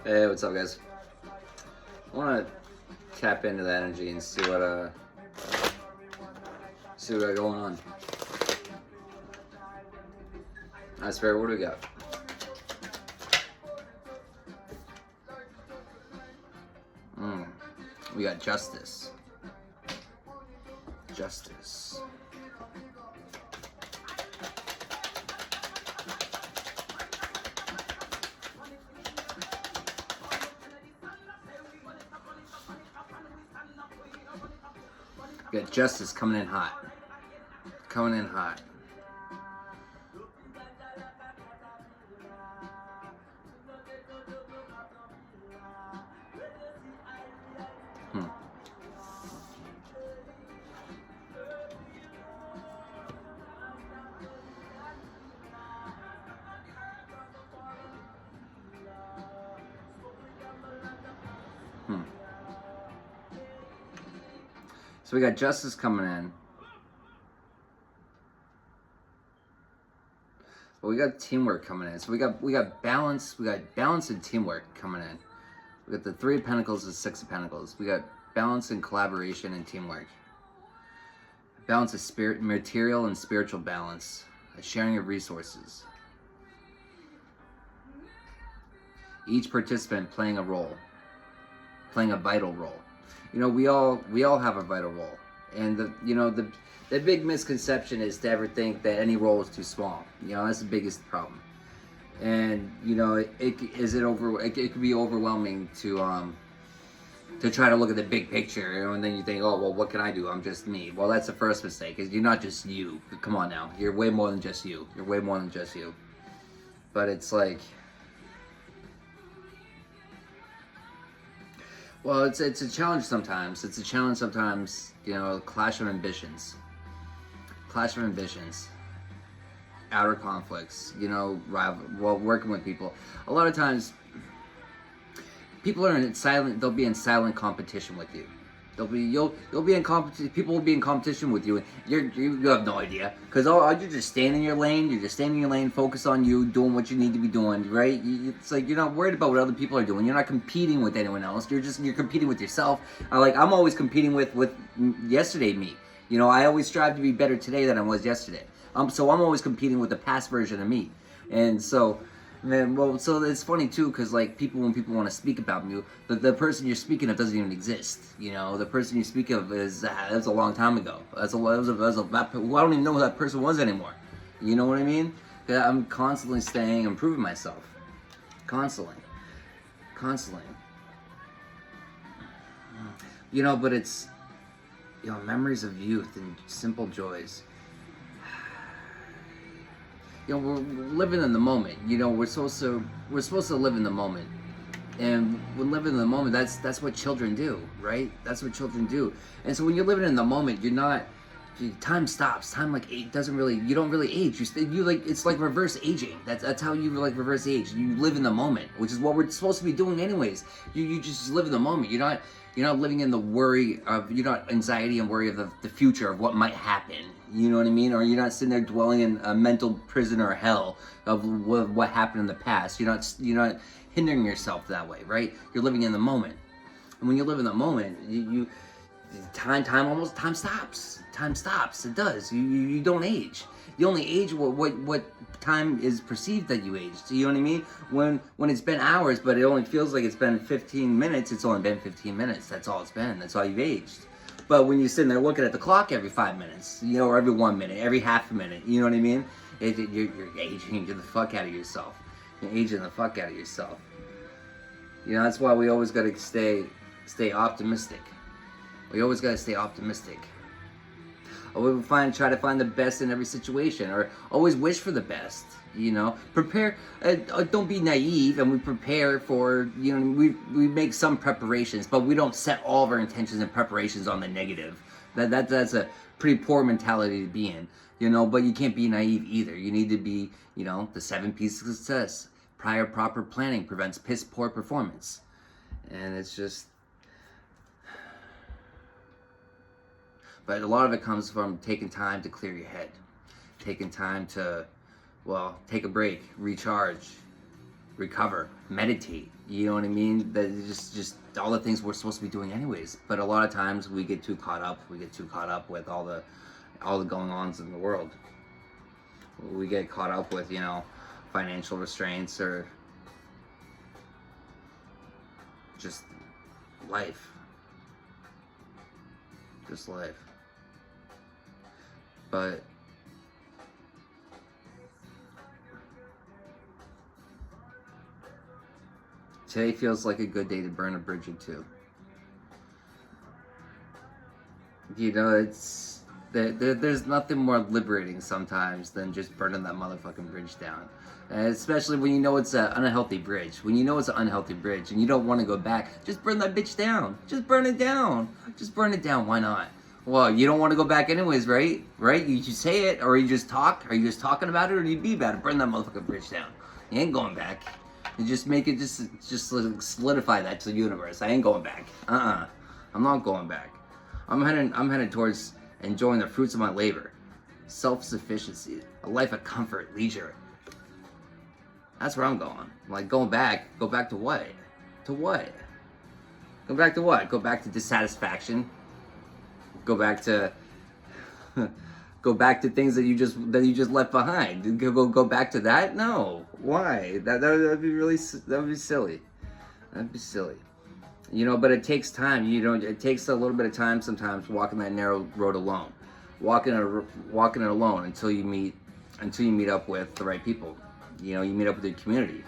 Hey, what's up, guys? I want to tap into that energy and see what got going on. Nice, Fair. What do we got? We got justice. Justice. We got justice coming in hot. Coming in hot. So we got justice coming in. But we got teamwork coming in. So we got balance. We got balance and teamwork coming in. We got the Three of Pentacles and Six of Pentacles. We got balance and collaboration and teamwork. Balance of spirit, material and spiritual balance. A sharing of resources. Each participant playing a role. Playing a vital role. You know, we all have a vital role. And the big misconception is to ever think that any role is too small. You know, that's the biggest problem. And you know, it could be overwhelming to try to look at the big picture, you know, and then you think, oh well, what can I do? I'm just me. Well, that's the first mistake. Is you're not just you. Come on now, you're way more than just you. You're way more than just you. But it's like, well, it's a challenge sometimes. It's a challenge sometimes. You know, clash of ambitions. Clash of ambitions. Outer conflicts. You know, while working with people. A lot of times, people are in silent. They'll be in silent competition with you. You'll be in competition. People will be in competition with you. You have no idea because you're just staying in your lane. You're just staying in your lane. Focus on you, doing what you need to be doing. Right? It's like you're not worried about what other people are doing. You're not competing with anyone else. You're competing with yourself. I'm always competing with yesterday me. You know, I always strive to be better today than I was yesterday. So I'm always competing with the past version of me, and so. So it's funny too, because like when people want to speak about you, the person you're speaking of doesn't even exist. You know, the person you speak of that's a long time ago. I don't even know who that person was anymore. You know what I mean? I'm constantly improving myself, constantly. You know, but it's, you know, memories of youth and simple joys. You know, we're living in the moment. You know, we're supposed to live in the moment, and when living in the moment, that's what children do, right? That's what children do. And so when you're living in the moment, time stops. Time doesn't really. You don't really age. It's like reverse aging. That's how you like reverse age. You live in the moment, which is what we're supposed to be doing anyways. You just live in the moment. You're not living in the worry of, you're not anxiety and worry of the future of what might happen. You know what I mean? Or you're not sitting there dwelling in a mental prison or hell of what happened in the past. You're not hindering yourself that way, right? You're living in the moment. And when you live in the moment, time stops. Time stops. It does. You don't age. You only age what time is perceived that you aged. You know what I mean? When it's been hours, but it only feels like it's been 15 minutes, it's only been 15 minutes. That's all it's been. That's all you've aged. But when you're sitting there looking at the clock every 5 minutes, you know, or every 1 minute, every half a minute, you know what I mean? You're aging the fuck out of yourself. You're aging the fuck out of yourself. You know, that's why we always got to stay optimistic. We always got to stay optimistic. Always try to find the best in every situation, or always wish for the best. You know, prepare. Don't be naive, and we prepare for. You know, we make some preparations, but we don't set all of our intentions and preparations on the negative. That's a pretty poor mentality to be in. You know, but you can't be naive either. You need to be, you know, the 7 P's of success. Prior proper planning prevents piss poor performance, and it's just. But a lot of it comes from taking time to clear your head, taking time to, well, take a break, recharge, recover, meditate. You know what I mean? That is just all the things we're supposed to be doing anyways. But a lot of times we get too caught up. We get too caught up with all the going ons in the world. We get caught up with, you know, financial restraints or just life. Just life. But today feels like a good day to burn a bridge or two. You know, it's there's nothing more liberating sometimes than just burning that motherfucking bridge down. And especially when you know it's an unhealthy bridge. When you know it's an unhealthy bridge and you don't want to go back, just burn that bitch down. Just burn it down. Just burn it down. Why not? Well, you don't want to go back anyways, right? Right? You say it, or you just talk. Are you just talking about it, or you be about it? Burn that motherfucking bridge down. You ain't going back. You just make it, just solidify that to the universe. I ain't going back. I'm not going back. I'm headed towards enjoying the fruits of my labor, self-sufficiency, a life of comfort, leisure. That's where I'm going. Like, go back to what? To what? Go back to what? Go back to dissatisfaction. Go back to things that you just left behind. Go back to that? No. Why? That would be silly. That'd be silly. You know, but it takes time. You know, it takes a little bit of time sometimes walking that narrow road alone. Walking it alone until you meet up with the right people. You know, you meet up with your community.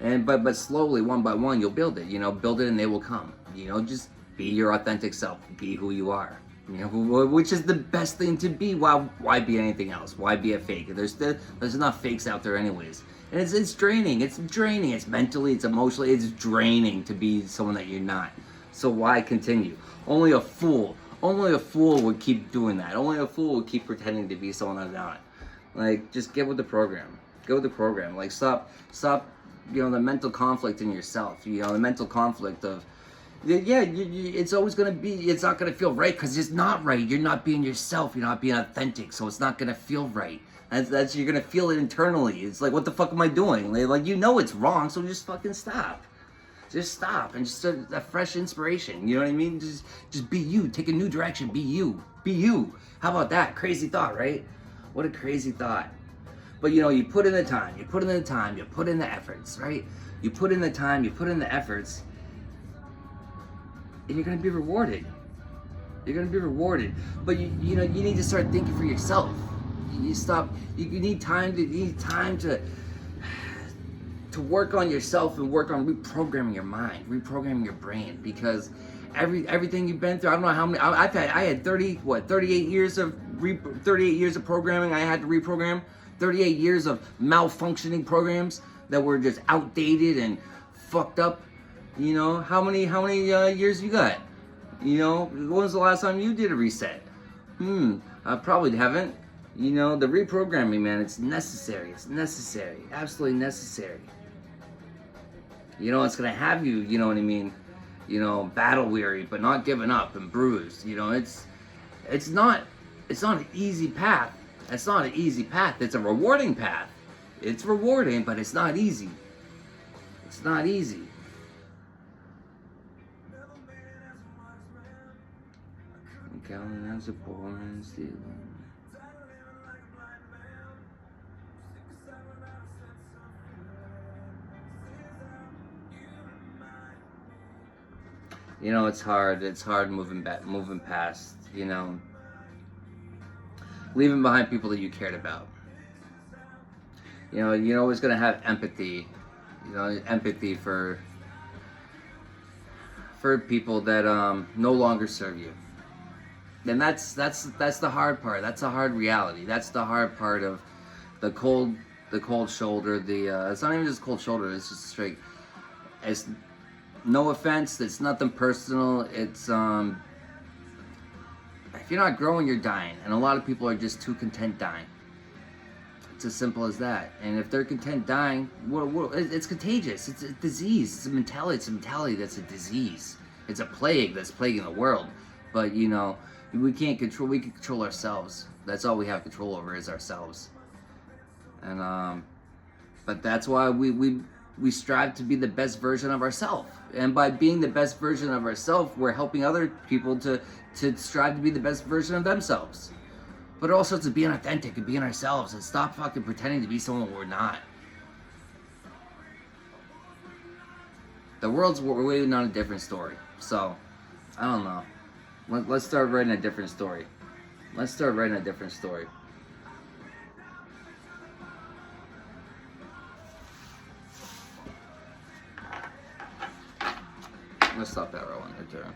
And but slowly, one by one, you'll build it. You know, build it and they will come. You know, just be your authentic self. Be who you are. You know, which is the best thing to be. Why be anything else? Why be a fake? There's enough fakes out there anyways. And it's draining. It's draining. It's mentally, it's emotionally, it's draining to be someone that you're not. So why continue? Only a fool would keep doing that. Only a fool would keep pretending to be someone that's not. Like, just get with the program. Go with the program. Like, stop, you know, the mental conflict in yourself. You know, the mental conflict of, yeah, it's always going to be, it's not going to feel right because it's not right. You're not being yourself. You're not being authentic. So it's not going to feel right. That's you're going to feel it internally. It's like, what the fuck am I doing? Like, you know it's wrong, so just fucking stop. Just stop and just a fresh inspiration. You know what I mean? Just be you. Take a new direction. Be you. Be you. How about that? Crazy thought, right? What a crazy thought. But, you know, you put in the time. You put in the time. You put in the efforts, right? You put in the time. You put in the efforts. And you're going to be rewarded. You're going to be rewarded. But, you know, you need to start thinking for yourself. You need time to work on yourself and work on reprogramming your mind, reprogramming your brain, because everything you've been through, I don't know how many, I had 38 years of programming I had to reprogram, 38 years of malfunctioning programs that were just outdated and fucked up. You know, how many years you got? You know, when was the last time you did a reset? I probably haven't. You know, the reprogramming, man, it's necessary. It's necessary. Absolutely necessary. You know, it's going to have you, you know what I mean, you know, battle weary, but not giving up and bruised. You know, it's not an easy path. It's not an easy path. It's a rewarding path. It's rewarding, but it's not easy. It's not easy. Counting as a poor and stealing. You know, it's hard. It's hard moving past, you know, leaving behind people that you cared about. You know, you're always going to have empathy, you know, empathy for people that no longer serve you. And that's the hard part. That's the hard reality. That's the hard part of the cold shoulder. It's not even just cold shoulder. It's just straight. It's no offense. It's nothing personal. It's if you're not growing, you're dying. And a lot of people are just too content dying. It's as simple as that. And if they're content dying, it's contagious. It's a disease. It's a mentality. It's a mentality that's a disease. It's a plague that's plaguing the world. But you know, we can control ourselves. That's all we have control over is ourselves. And but that's why we we strive to be the best version of ourselves. And by being the best version of ourselves, we're helping other people to strive to be the best version of themselves. But also to being authentic and being ourselves and stop fucking pretending to be someone we're not. The world's waiting on a different story. So, I don't know. Let's start writing a different story. Let's start writing a different story. Let's stop that rolling right there.